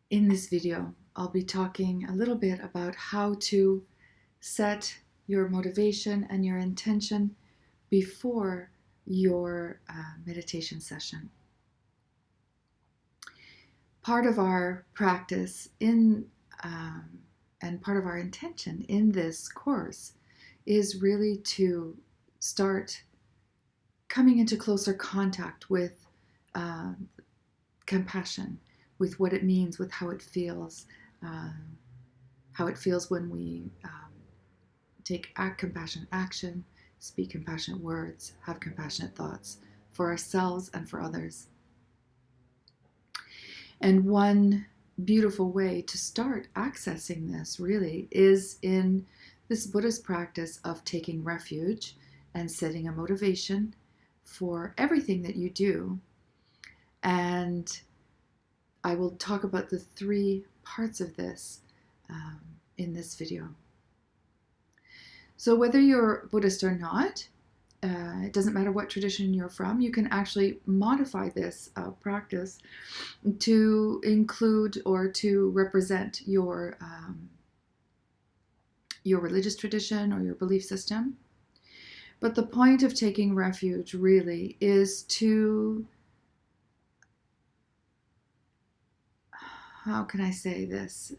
In this video, I'll be talking a little bit about how to set your motivation and your intention before your meditation session. Part of our practice and part of our intention in this course is really to start coming into closer contact with uh, compassion, with what it means, with uh, how it feels when we take compassionate action, speak compassionate words, have compassionate thoughts for ourselves and for others. And one beautiful way to start accessing this really is in this Buddhist practice of taking refuge and setting a motivation for everything that you do. And I will talk about the three parts of this in this video. So whether you're Buddhist or not, it doesn't matter what tradition you're from, you can actually modify this practice to include or to represent your religious tradition or your belief system. But the point of taking refuge really is to, how can I say this?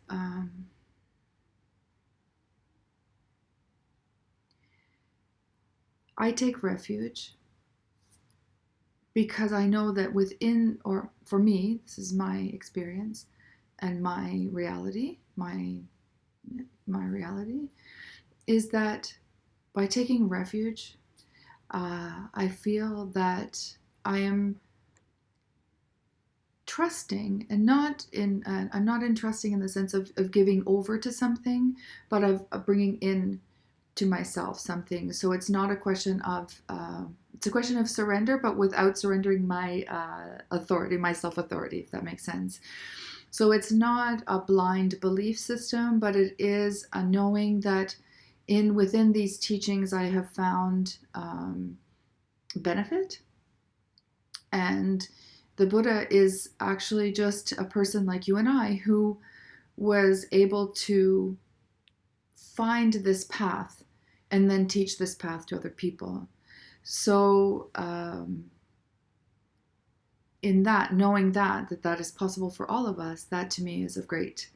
I take refuge because I know that within, or for me, this is my experience and my reality, my reality is that by taking refuge, I feel that I am trusting, and I'm not in trusting in the sense of giving over to something, but of bringing in to myself something. So it's not a question of it's a question of surrender, but without surrendering my authority, my self-authority, if that makes sense. So it's not a blind belief system, but it is a knowing that within these teachings I have found benefit. And the Buddha is actually just a person like you and I who was able to find this path and then teach this path to other people. So in that, knowing that is possible for all of us, that to me is of great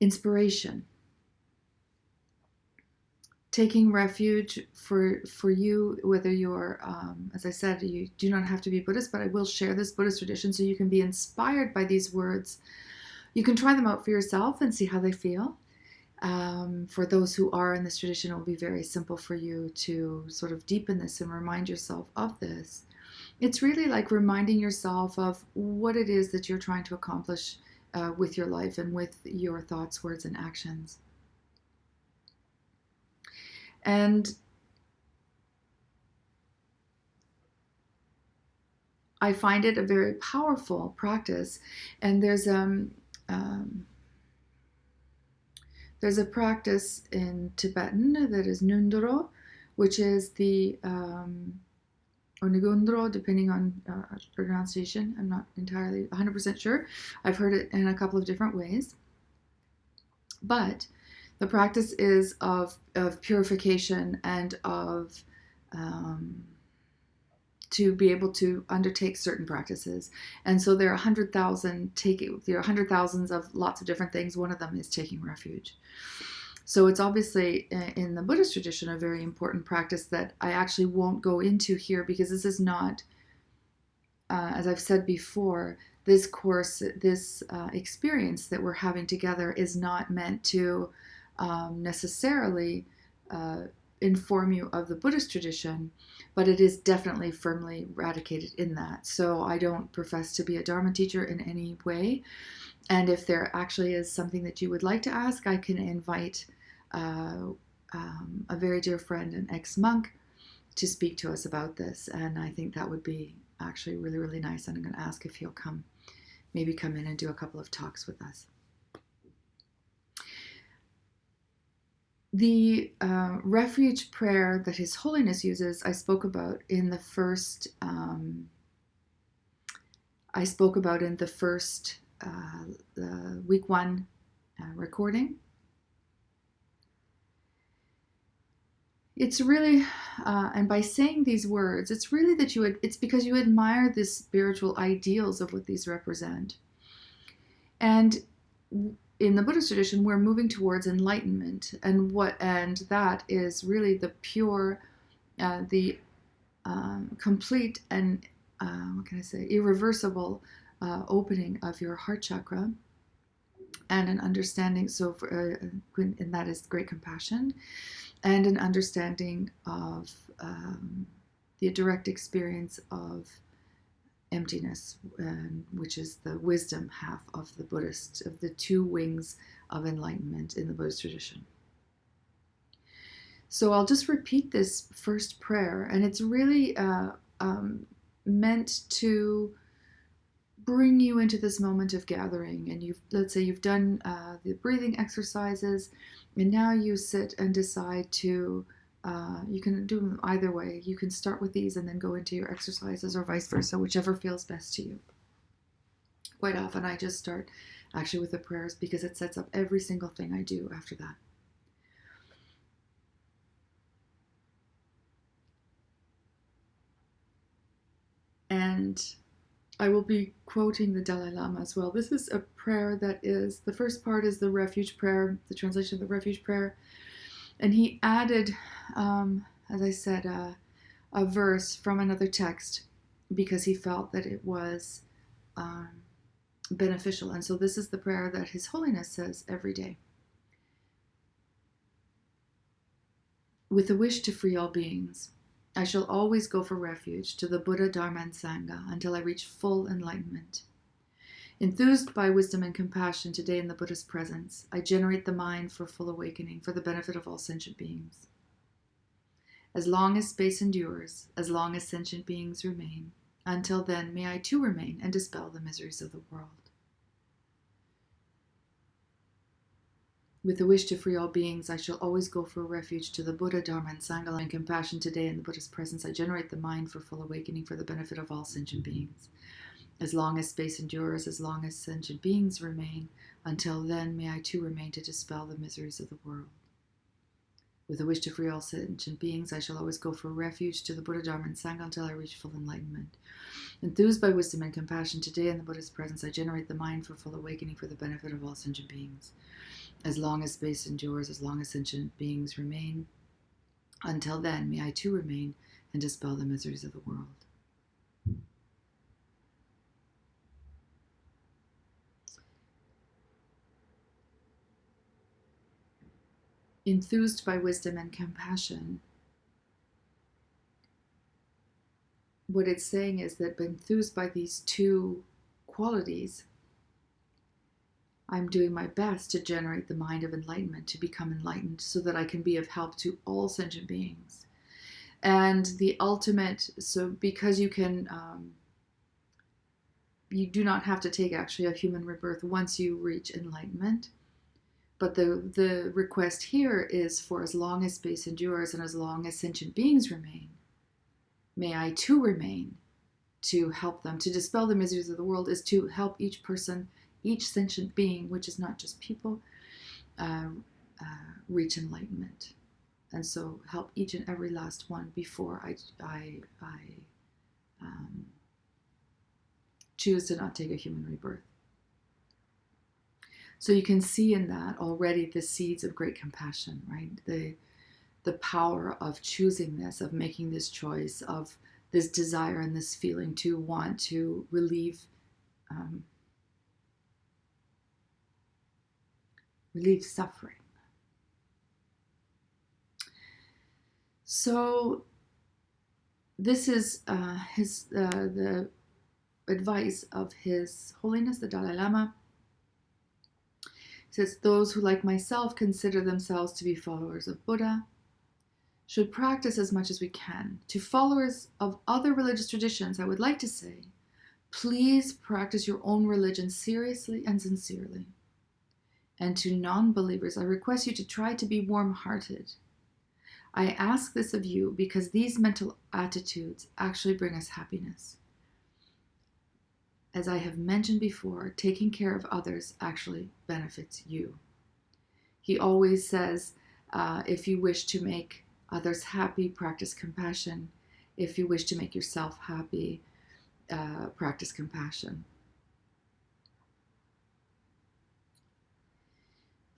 inspiration. Taking refuge for you, whether you're, as I said, you do not have to be Buddhist, but I will share this Buddhist tradition so you can be inspired by these words. You can try them out for yourself and see how they feel. For those who are in this tradition, it will be very simple for you to sort of deepen this and remind yourself of this. It's really like reminding yourself of what it is that you're trying to accomplish with your life and with your thoughts, words, and actions. And I find it a very powerful practice. And there's a practice in Tibetan that is Nundro, which is or Ngundro, depending on pronunciation. I'm not entirely 100% sure. I've heard it in a couple of different ways. But the practice is of purification and of to be able to undertake certain practices. And so there are 100,000s of lots of different things. One of them is taking refuge. So it's obviously in the Buddhist tradition a very important practice that I actually won't go into here because this is not, as I've said before, this course, this experience that we're having together is not meant to necessarily inform you of the Buddhist tradition, but it is definitely firmly radicated in that. So I don't profess to be a Dharma teacher in any way. And if there actually is something that you would like to ask, I can invite a very dear friend, an ex-monk, to speak to us about this. And I think that would be actually really, really nice. And I'm going to ask if he'll maybe come in and do a couple of talks with us. The refuge prayer that His Holiness uses, I spoke about in the first I spoke about in the first week 1 recording. It's really, and by saying these words, it's really that it's because you admire the spiritual ideals of what these represent. And in the Buddhist tradition, we're moving towards enlightenment, and that is really the pure, the complete and irreversible opening of your heart chakra, and an understanding. And that is great compassion, and an understanding of the direct experience of emptiness, which is the wisdom half of the 2 wings of enlightenment in the Buddhist tradition. So I'll just repeat this first prayer, and it's really meant to bring you into this moment of gathering. And let's say you've done the breathing exercises, and now you sit and decide to, you can do them either way. You can start with these and then go into your exercises, or vice versa, whichever feels best to you. Quite often I just start actually with the prayers because it sets up every single thing I do after that. And I will be quoting the Dalai Lama as well. This is a prayer that is, the first part is the Refuge prayer, the translation of the Refuge prayer. And he added, as I said, a verse from another text because he felt that it was beneficial. And so this is the prayer that His Holiness says every day. With a wish to free all beings, I shall always go for refuge to the Buddha, Dharma, and Sangha until I reach full enlightenment. Enthused by wisdom and compassion today in the Buddha's presence, I generate the mind for full awakening for the benefit of all sentient beings. As long as space endures, as long as sentient beings remain, until then may I too remain and dispel the miseries of the world. With the wish to free all beings, I shall always go for refuge to the Buddha, Dharma, and Sangha, and compassion today in the Buddha's presence. I generate the mind for full awakening for the benefit of all sentient beings. As long as space endures, as long as sentient beings remain, until then may I too remain to dispel the miseries of the world. With a wish to free all sentient beings, I shall always go for refuge to the Buddha, Dharma, and Sangha until I reach full enlightenment. Enthused by wisdom and compassion today in the Buddha's presence, I generate the mind for full awakening for the benefit of all sentient beings. As long as space endures, as long as sentient beings remain, until then may I too remain and dispel the miseries of the world. Enthused by wisdom and compassion, what it's saying is that enthused by these 2 qualities, I'm doing my best to generate the mind of enlightenment, to become enlightened, so that I can be of help to all sentient beings. And the ultimate, so because you can, you do not have to take actually a human rebirth once you reach enlightenment. But the request here is for as long as space endures and as long as sentient beings remain, may I too remain to help them. To dispel the miseries of the world is to help each person, each sentient being, which is not just people, reach enlightenment. And so help each and every last one before I choose to not take a human rebirth. So you can see in that already the seeds of great compassion, right? The power of choosing this, of making this choice, of this desire and this feeling to want to relieve suffering. So this is the advice of His Holiness the Dalai Lama. He says, those who, like myself, consider themselves to be followers of Buddha should practice as much as we can. To followers of other religious traditions, I would like to say, please practice your own religion seriously and sincerely. And to non-believers, I request you to try to be warm-hearted. I ask this of you because these mental attitudes actually bring us happiness. as I have mentioned before, taking care of others actually benefits you. He always says, if you wish to make others happy, practice compassion. If you wish to make yourself happy, practice compassion.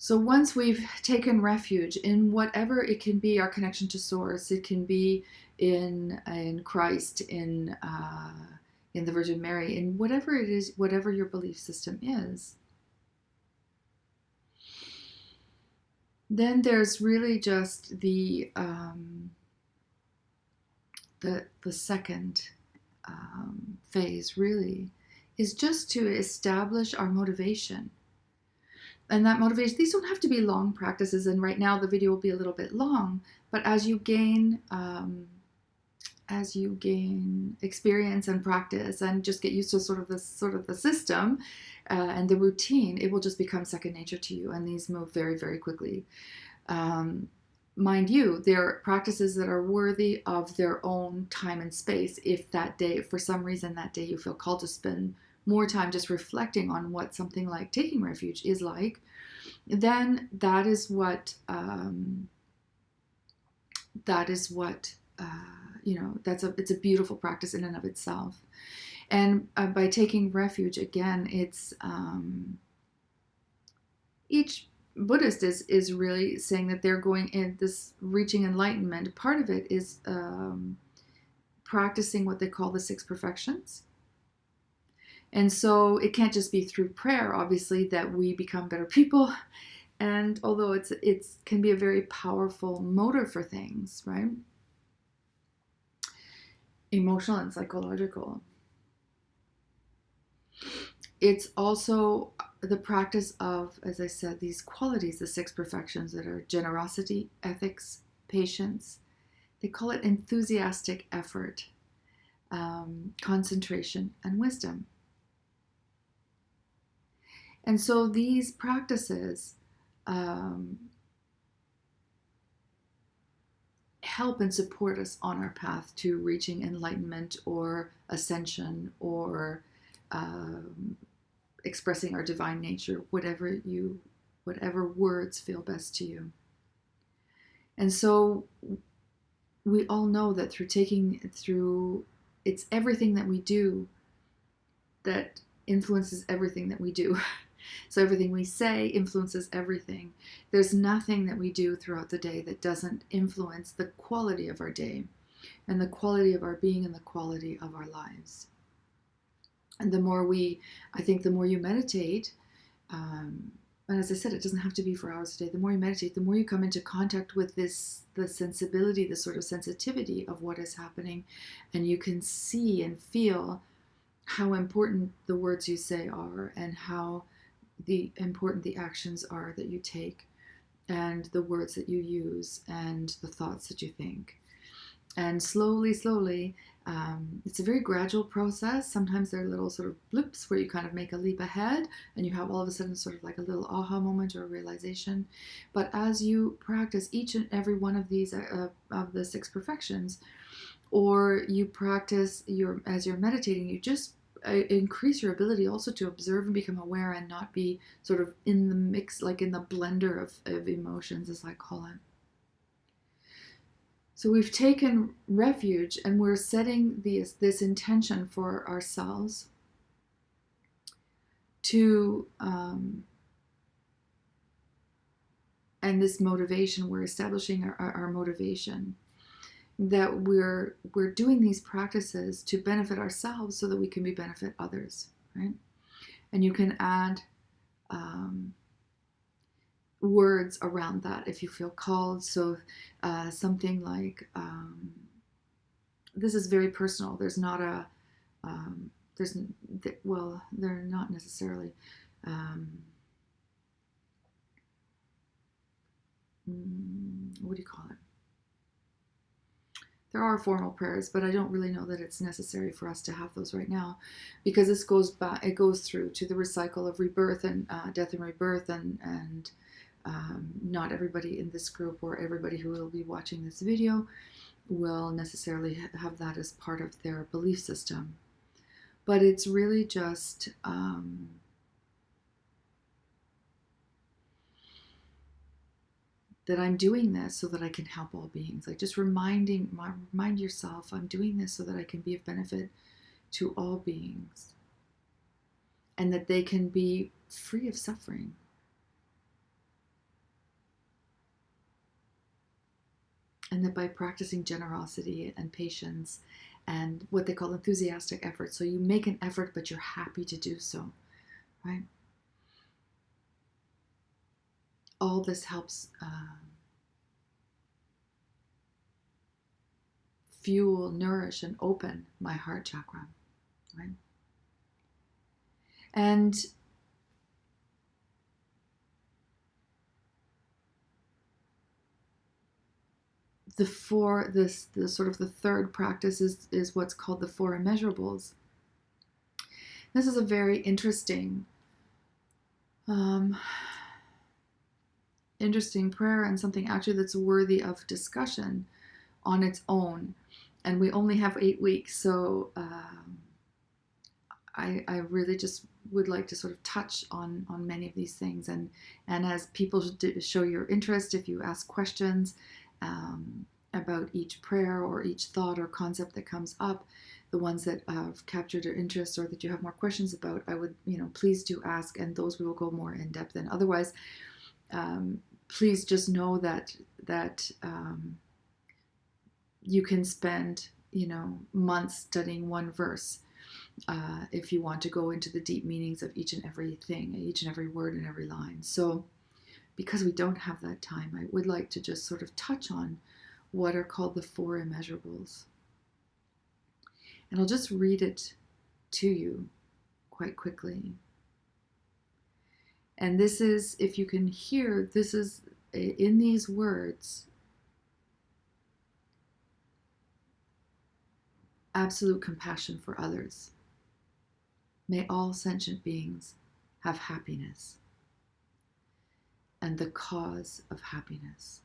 So once we've taken refuge in whatever it can be, our connection to Source, it can be in Christ, in the Virgin Mary, in whatever it is, whatever your belief system is. Then there's really just the second phase. Really, is just to establish our motivation. And that motivation, these don't have to be long practices, and right now the video will be a little bit long, but as you gain experience and practice and just get used to sort of the system and the routine, it will just become second nature to you, and these move very, very quickly. Mind you, they're practices that are worthy of their own time and space. If that day, for some reason that day, you feel called to spend more time just reflecting on what something like taking refuge is like, then that is what it's a beautiful practice in and of itself. And by taking refuge, again, it's each Buddhist is really saying that they're going in this reaching enlightenment. Part of it is practicing what they call the 6 perfections. And so it can't just be through prayer, obviously, that we become better people. And although it can be a very powerful motor for things, right? Emotional and psychological. It's also the practice of, as I said, these qualities, the 6 perfections that are generosity, ethics, patience. They call it enthusiastic effort, concentration, and wisdom. And so these practices help and support us on our path to reaching enlightenment or ascension or expressing our divine nature, whatever words feel best to you. And so we all know that it's everything that we do that influences everything that we do. So everything we say influences everything. There's nothing that we do throughout the day that doesn't influence the quality of our day and the quality of our being and the quality of our lives. And the more you meditate, and as I said, it doesn't have to be for hours a day. The more you meditate, the more you come into contact with the sensibility, the sort of sensitivity of what is happening, and you can see and feel how important the words you say are, and how important the actions are that you take, and the words that you use, and the thoughts that you think. And slowly, it's a very gradual process. Sometimes there are little sort of blips where you kind of make a leap ahead, and you have all of a sudden sort of like a little aha moment or realization. But as you practice each and every one of these of the 6 perfections, or you practice as you're meditating, you just increase your ability also to observe and become aware and not be sort of in the mix, like in the blender of emotions, as I call it. So we've taken refuge, and we're setting this intention for ourselves to, and this motivation, we're establishing our motivation, that we're doing these practices to benefit ourselves so that we can benefit others, right? And you can add words around that if you feel called. So something like, this is very personal. There's not a, they're not necessarily, what do you call it? There are formal prayers, but I don't really know that it's necessary for us to have those right now, because this goes back. It goes through to the recycle of rebirth and death and rebirth, and not everybody in this group or everybody who will be watching this video will necessarily have that as part of their belief system. But it's really just that I'm doing this so that I can help all beings. Like just remind yourself, I'm doing this so that I can be of benefit to all beings, and that they can be free of suffering. And that by practicing generosity and patience and what they call enthusiastic effort, so you make an effort but you're happy to do so, right? All this helps fuel, nourish, and open my heart chakra, right? And the sort of the third practice is what's called the four immeasurables. This is a very interesting interesting prayer, and something actually that's worthy of discussion on its own. And we only have 8 weeks, so I really just would like to sort of touch on many of these things, and as people show your interest, if you ask questions about each prayer or each thought or concept that comes up, the ones that have captured your interest or that you have more questions about, I would, please do ask, and those we will go more in depth in. Otherwise, please just know that you can spend months studying one verse if you want to go into the deep meanings of each and every thing, each and every word and every line. So because we don't have that time, I would like to just sort of touch on what are called the four immeasurables. And I'll just read it to you quite quickly. And this is, if you can hear, this is in these words, absolute compassion for others. May all sentient beings have happiness and the cause of happiness.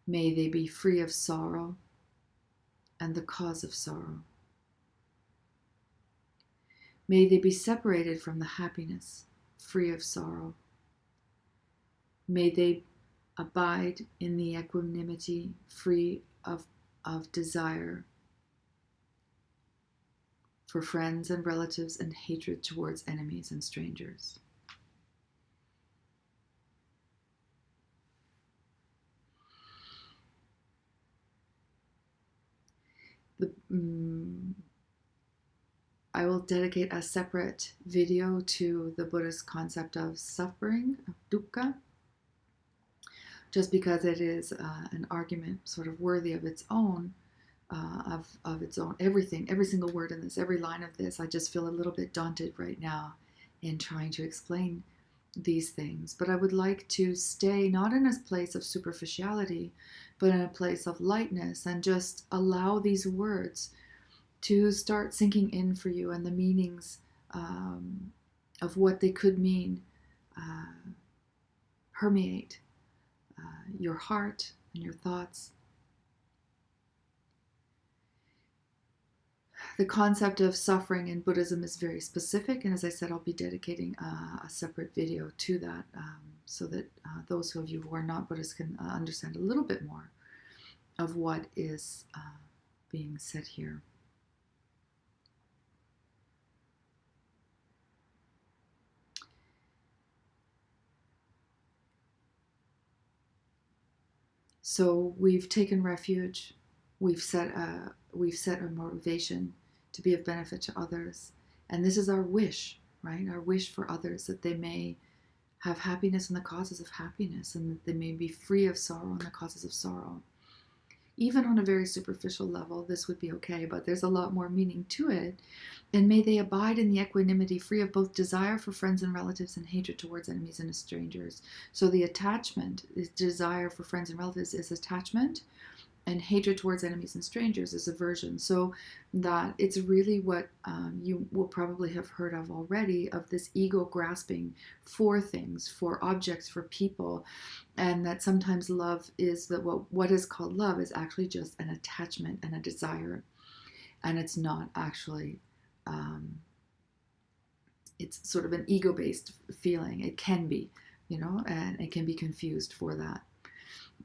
May they be free of sorrow and the cause of sorrow. May they be separated from the happiness, free of sorrow. May they abide in the equanimity, free of desire for friends and relatives and hatred towards enemies and strangers. I will dedicate a separate video to the Buddhist concept of suffering, of dukkha, just because it is an argument sort of worthy of its own, of its own. Everything, every single word in this, every line of this, I just feel a little bit daunted right now in trying to explain these things. But I would like to stay not in a place of superficiality, but in a place of lightness, and just allow these words to start sinking in for you, and the meanings of what they could mean permeate your heart and your thoughts. The concept of suffering in Buddhism is very specific, and as I said, I'll be dedicating a separate video to that, so that those of you who are not Buddhists can understand a little bit more of what is being said here. So we've taken refuge, we've set a motivation to be of benefit to others, and this is our wish, right? Our wish for others, that they may have happiness in the causes of happiness, and that they may be free of sorrow in the causes of sorrow. Even on a very superficial level, this would be okay, but there's a lot more meaning to it. And may they abide in the equanimity, free of both desire for friends and relatives and hatred towards enemies and strangers. So the attachment is desire for friends and relatives is attachment, and hatred towards enemies and strangers is aversion. So that it's really what you will probably have heard of already, of this ego grasping for things, for objects, for people, and that sometimes love is that what is called love is actually just an attachment and a desire. and it's not actually, it's sort of an ego-based feeling. It can be, and it can be confused for that.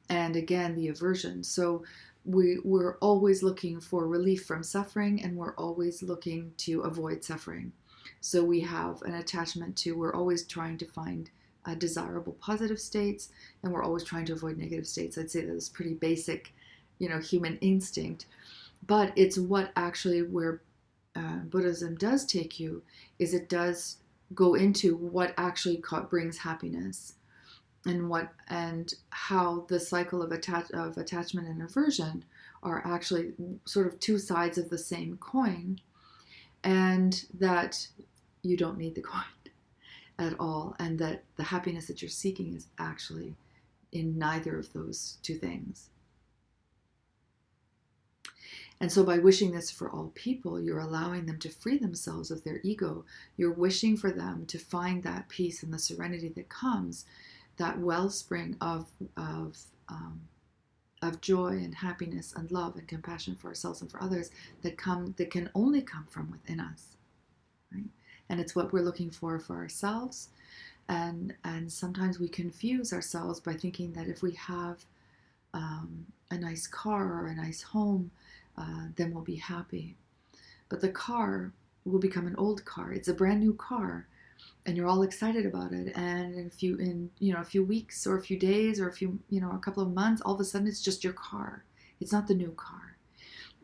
And again, the aversion. So we're always looking for relief from suffering, and we're always looking to avoid suffering. So we have an attachment to, we're always trying to find desirable positive states, and we're always trying to avoid negative states. I'd say that's pretty basic, human instinct. But it's what actually where Buddhism does take you, is it does go into what actually brings happiness, and how the cycle of attachment and aversion are actually sort of two sides of the same coin, and that you don't need the coin at all, and that the happiness that you're seeking is actually in neither of those two things. And so by wishing this for all people, you're allowing them to free themselves of their ego. You're wishing for them to find that peace and the serenity that comes, that wellspring of joy and happiness and love and compassion for ourselves and for others, that can only come from within us, right? And it's what we're looking for ourselves. And sometimes we confuse ourselves by thinking that if we have a nice car or a nice home, then we'll be happy. But the car will become an old car. It's a brand new car, and you're all excited about it. And in a few weeks or a few days or a couple of months, all of a sudden it's just your car. It's not the new car.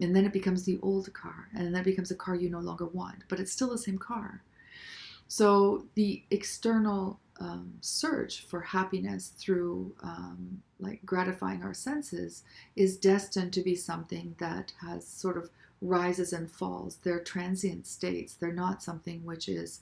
And then it becomes the old car, and then it becomes a car you no longer want, but it's still the same car. So the external search for happiness through like gratifying our senses is destined to be something that has sort of rises and falls. They're transient states. They're not something which is